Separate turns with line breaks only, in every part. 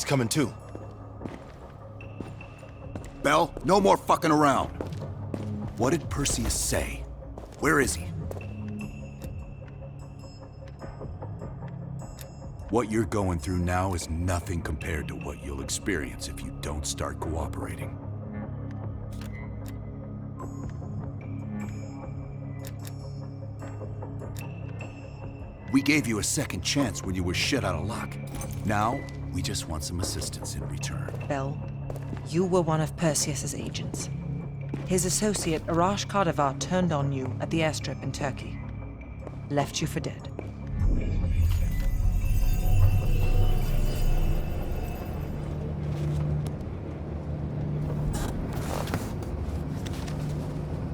He's coming too.
Bell, no more fucking around. What did Perseus say? Where is he? What you're going through now is nothing compared to what you'll experience if you don't start cooperating. We gave you a second chance when you were shit out of luck. Now, we just want some assistance in return.
Bell, you were one of Perseus's agents. His associate, Arash Kardavar, turned on you at the airstrip in Turkey. Left you for dead.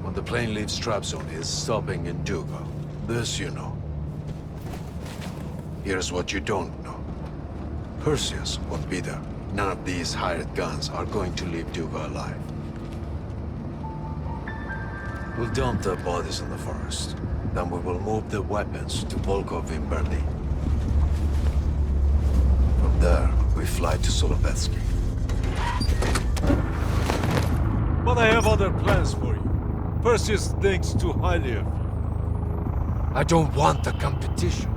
When the plane leaves Trabzon, it's stopping in Duga. This you know. Here's what you don't know. Perseus won't be there. None of these hired guns are going to leave Duga alive. We'll dump their bodies in the forest. Then we will move the weapons to Volkov in Berlin. From there, we fly to Solovetsky.
But I have other plans for you. Perseus thinks too highly of you.
I don't want the competition.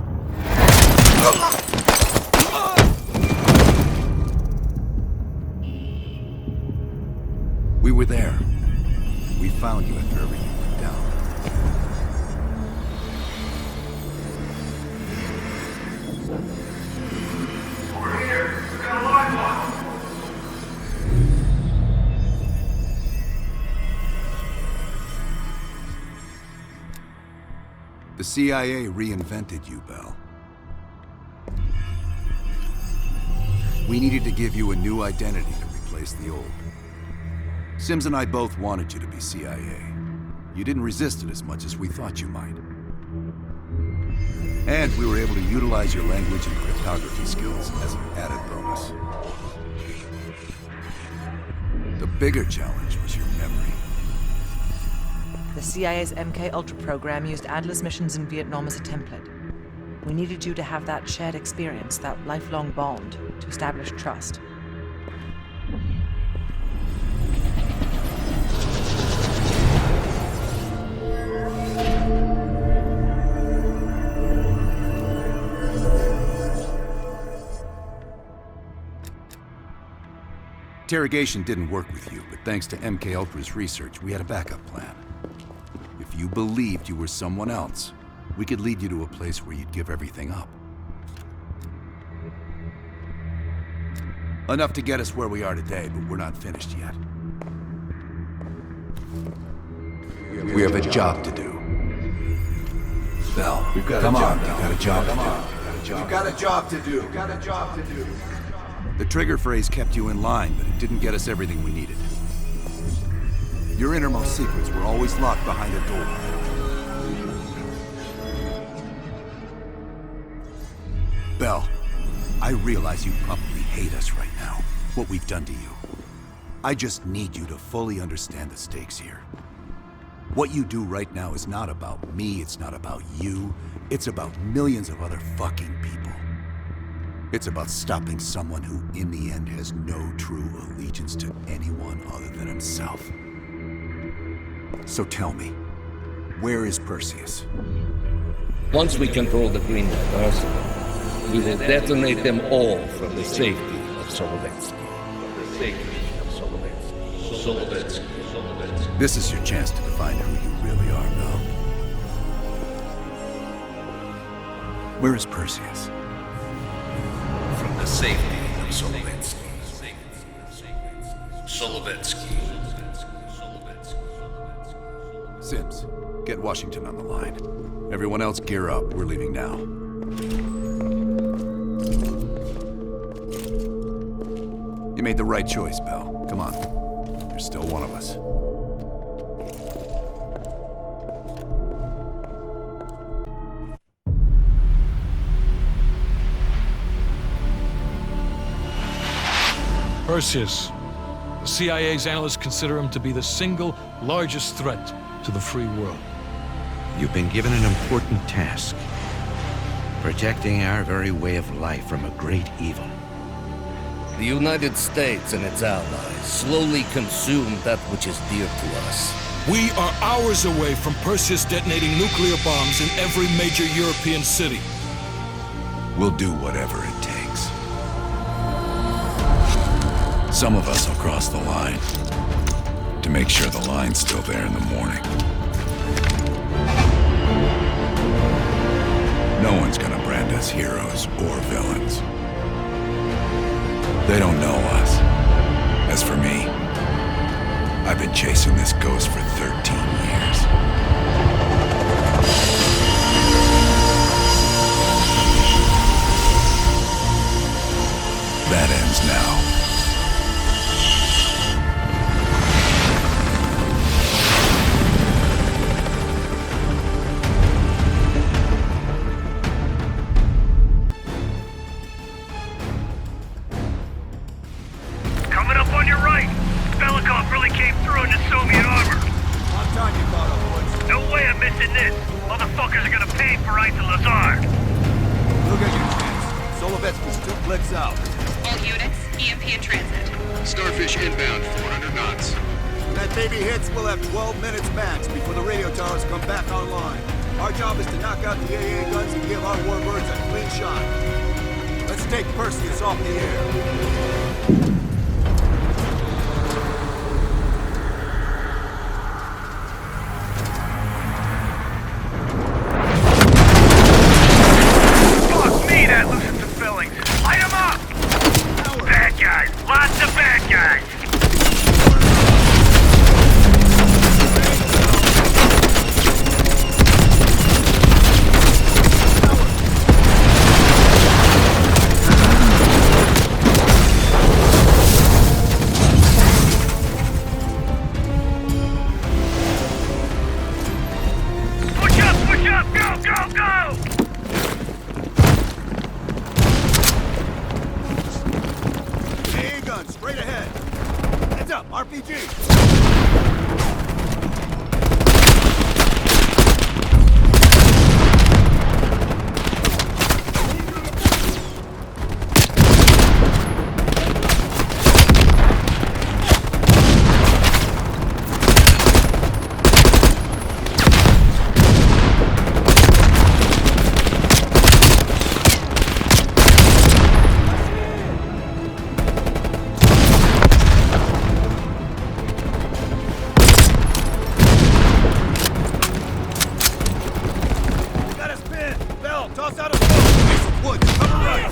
We were there. We found you after everything went down.
We're here. We got a live one.
The CIA reinvented you, Bell. We needed to give you a new identity to replace the old. Sims and I both wanted you to be CIA. You didn't resist it as much as we thought you might. And we were able to utilize your language and cryptography skills as an added bonus. The bigger challenge was your memory.
The CIA's MK Ultra program used Adler's missions in Vietnam as a template. We needed you to have that shared experience, that lifelong bond, to establish trust.
Interrogation didn't work with you, but thanks to MK Ultra's research, we had a backup plan. If you believed you were someone else, we could lead you to a place where you'd give everything up. Enough to get us where we are today, but we're not finished yet. We have a job to do. Bell, come on, we've got a job to do.
We've got a job to do. We've got a job to do.
The trigger phrase kept you in line, but it didn't get us everything we needed. Your innermost secrets were always locked behind a door. Bell, I realize you probably hate us right now, what we've done to you. I just need you to fully understand the stakes here. What you do right now is not about me, it's not about you, it's about millions of other fucking people. It's about stopping someone who, in the end, has no true allegiance to anyone other than himself. So tell me, where is Perseus?
Once we control the Green Dot arsenal, we will detonate them all from the safety of Solovetsky.
This is your chance to define who you really are, Bell. Where is Perseus?
From the safety of Solovetsky. Solovetsky.
Sims, get Washington on the line. Everyone else gear up. We're leaving now. You made the right choice, Bell. Come on. You're still one of us.
Perseus. The CIA's analysts consider him to be the single largest threat to the free world.
You've been given an important task. Protecting our very way of life from a great evil.
The United States and its allies slowly consume that which is dear to us.
We are hours away from Perseus detonating nuclear bombs in every major European city.
We'll do whatever it takes. Some of us will cross the line to make sure the line's still there in the morning. No one's gonna brand us heroes or villains. They don't know us. As for me, I've been chasing this ghost for 13 years. That ends now.
Coming up on your right. Belikov really came through in the Soviet armor.
On time you caught up, Woods.
No way I'm missing this. Motherfuckers are gonna pay for Ita Lazard.
Look at your chance. Solovetsky's 2 clicks out.
All units, EMP in transit.
Starfish inbound, 400 knots.
When that baby hits, we'll have 12 minutes max before the radio towers come back online. Our job is to knock out the AA guns and give our warbirds a clean shot. Let's take Perseus off the air.
Fuck me, that loosens some fillings. Light 'em up! Bad guys. Lots of bad guys. Push up, go, go, go!
AA guns, straight ahead. Heads up, RPG. Got us pinned. Bell, toss out a smoke. Jason, Woods, cover right.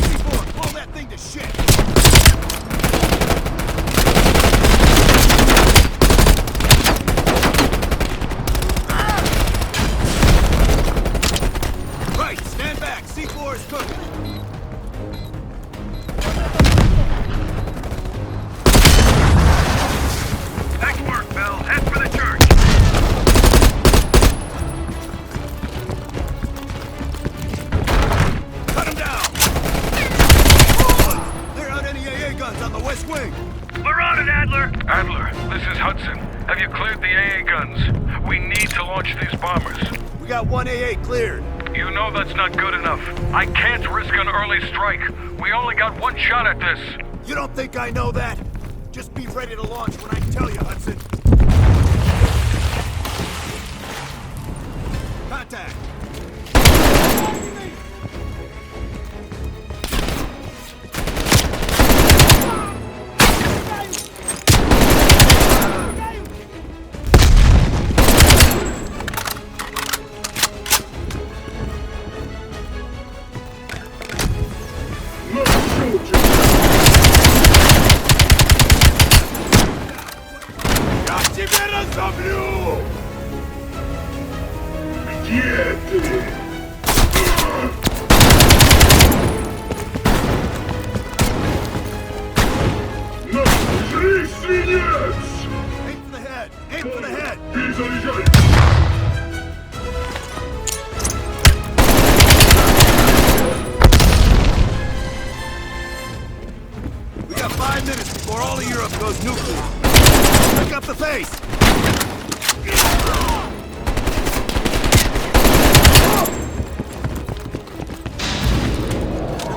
C4, blow that thing to shit. Right, stand back. C4 is cooking.
Nice work, Bell. Head for the church.
Cut him down. They're out any AA guns on the west wing.
We're on bombers.
We got one AA cleared.
You know that's not good enough. I can't risk an early strike. We only got one shot at this.
You don't think I know that? Just be ready to launch when I tell you, Hudson. Contact. We got 5 minutes before all of Europe goes nuclear. Pick up the pace!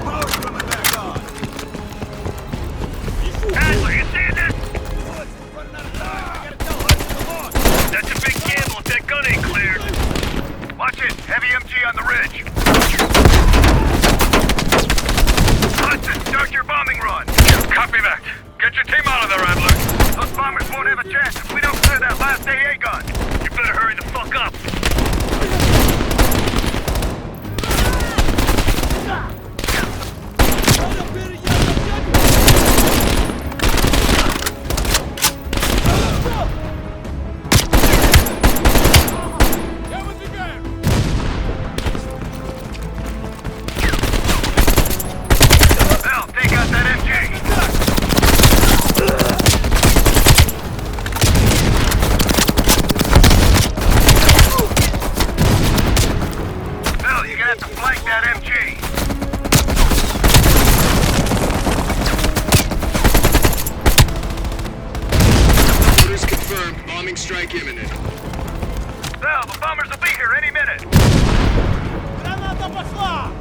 Power's coming back on.
Adler, you seeing this?
Bullets, we're running out of time. I gotta tell Hudson to launch.
That's a big gamble if that gun ain't cleared. Watch it. Heavy MG on the ridge. Hudson, start your bombing run. Copy that. Get your team out of there, Adler. Those bombers won't have a chance if we don't clear that last AA gun. You better hurry the fuck up. Bell, take out that MG. Bell, you're gonna have to flank that MG.
Orders confirmed. Bombing strike imminent.
Bell, the bombers will be here any minute.
Граната пошла!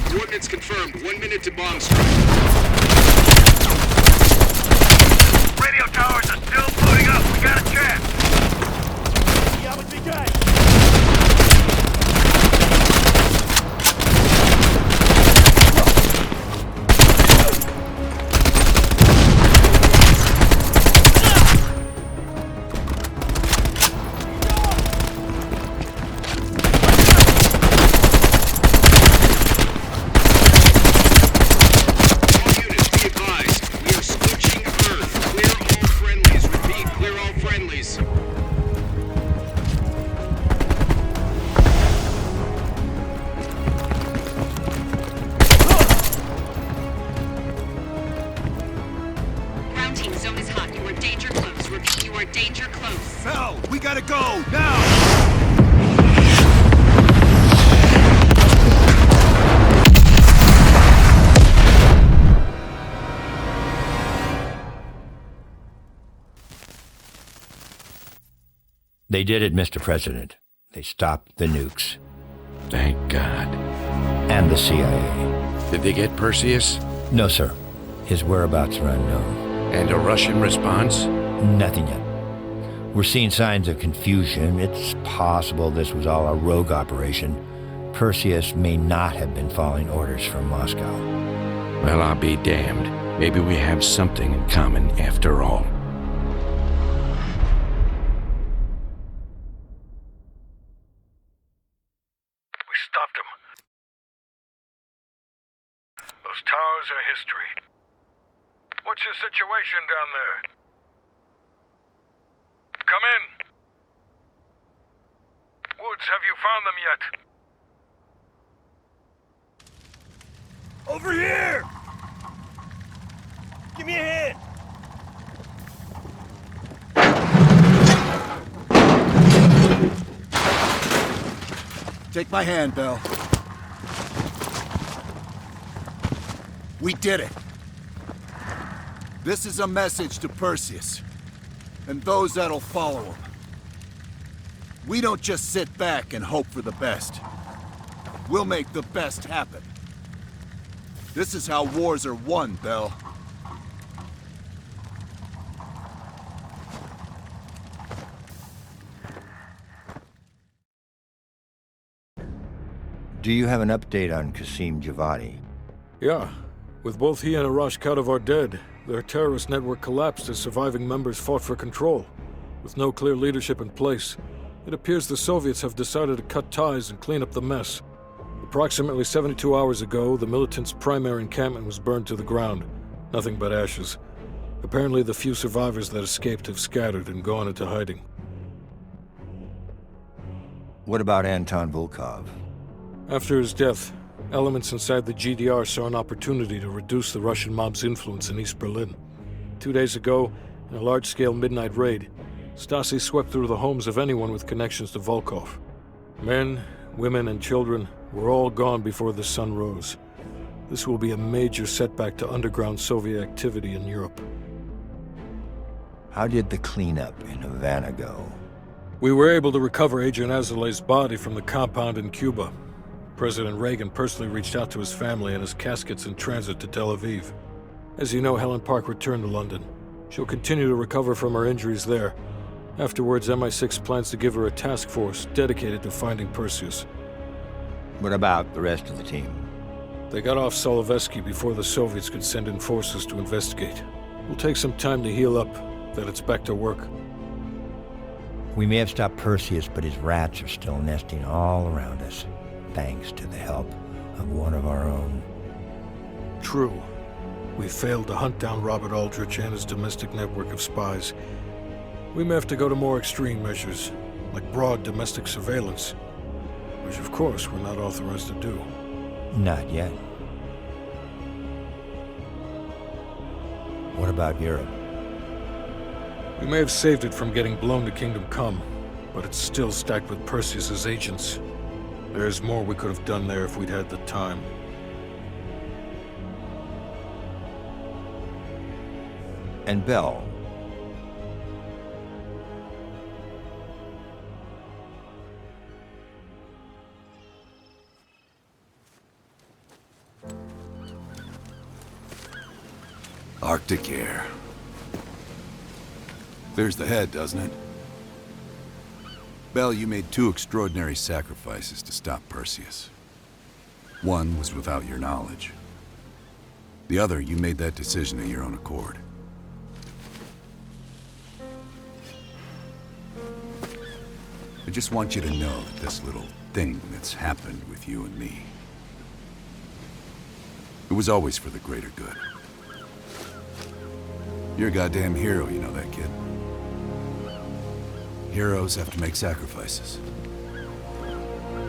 Coordinates confirmed. 1 minute to bomb strike.
Radio towers are still floating up. We got a chance.
Я выдвигаюсь!
All units, be advised. We are scorching Earth. Clear all friendlies. Repeat, clear all friendlies.
Ground team, zone is hot. You are danger close. Repeat, you are danger close.
Bell, we gotta go, now!
They did it, Mr. President. They stopped the nukes.
Thank God.
And the CIA.
Did they get Perseus?
No, sir. His whereabouts are unknown.
And a Russian response?
Nothing yet. We're seeing signs of confusion. It's possible this was all a rogue operation. Perseus may not have been following orders from Moscow.
Well, I'll be damned. Maybe we have something in common after all.
We stopped them. Those towers are history. What's your situation down there? Come in. Woods, have you found them yet?
Over here! Give me a hand! Take my hand, Bell. We did it. This is a message to Perseus, and those that'll follow him. We don't just sit back and hope for the best. We'll make the best happen. This is how wars are won, Bell.
Do you have an update on Qasim Javadi?
Yeah. With both he and Arash Kadavar dead, their terrorist network collapsed as surviving members fought for control. With no clear leadership in place, it appears the Soviets have decided to cut ties and clean up the mess. Approximately 72 hours ago, the militants' primary encampment was burned to the ground. Nothing but ashes. Apparently, the few survivors that escaped have scattered and gone into hiding.
What about Anton Volkov?
After his death, elements inside the GDR saw an opportunity to reduce the Russian mob's influence in East Berlin. 2 days ago, in a large-scale midnight raid, Stasi swept through the homes of anyone with connections to Volkov. Men, women, and children were all gone before the sun rose. This will be a major setback to underground Soviet activity in Europe.
How did the cleanup in Havana go?
We were able to recover Agent Azoulay's body from the compound in Cuba. President Reagan personally reached out to his family, and his casket's in transit to Tel Aviv. As you know, Helen Park returned to London. She'll continue to recover from her injuries there. Afterwards, MI6 plans to give her a task force dedicated to finding Perseus.
What about the rest of the team?
They got off Solovetsky before the Soviets could send in forces to investigate. It'll take some time to heal up, then it's back to work.
We may have stopped Perseus, but his rats are still nesting all around us, thanks to the help of one of our own.
True. We failed to hunt down Robert Aldrich and his domestic network of spies. We may have to go to more extreme measures, like broad domestic surveillance, which of course we're not authorized to do.
Not yet. What about Europe?
We may have saved it from getting blown to Kingdom Come, but it's still stacked with Perseus's agents. There's more we could have done there if we'd had the time.
And Bell.
Arctic air. There's the head, doesn't it? Bell, you made 2 extraordinary sacrifices to stop Perseus. One was without your knowledge. The other, you made that decision of your own accord. I just want you to know that this little thing that's happened with you and me, it was always for the greater good. You're a goddamn hero, you know that, kid. Heroes have to make sacrifices.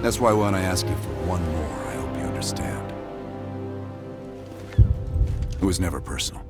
That's why when I ask you for one more, I hope you understand. It was never personal.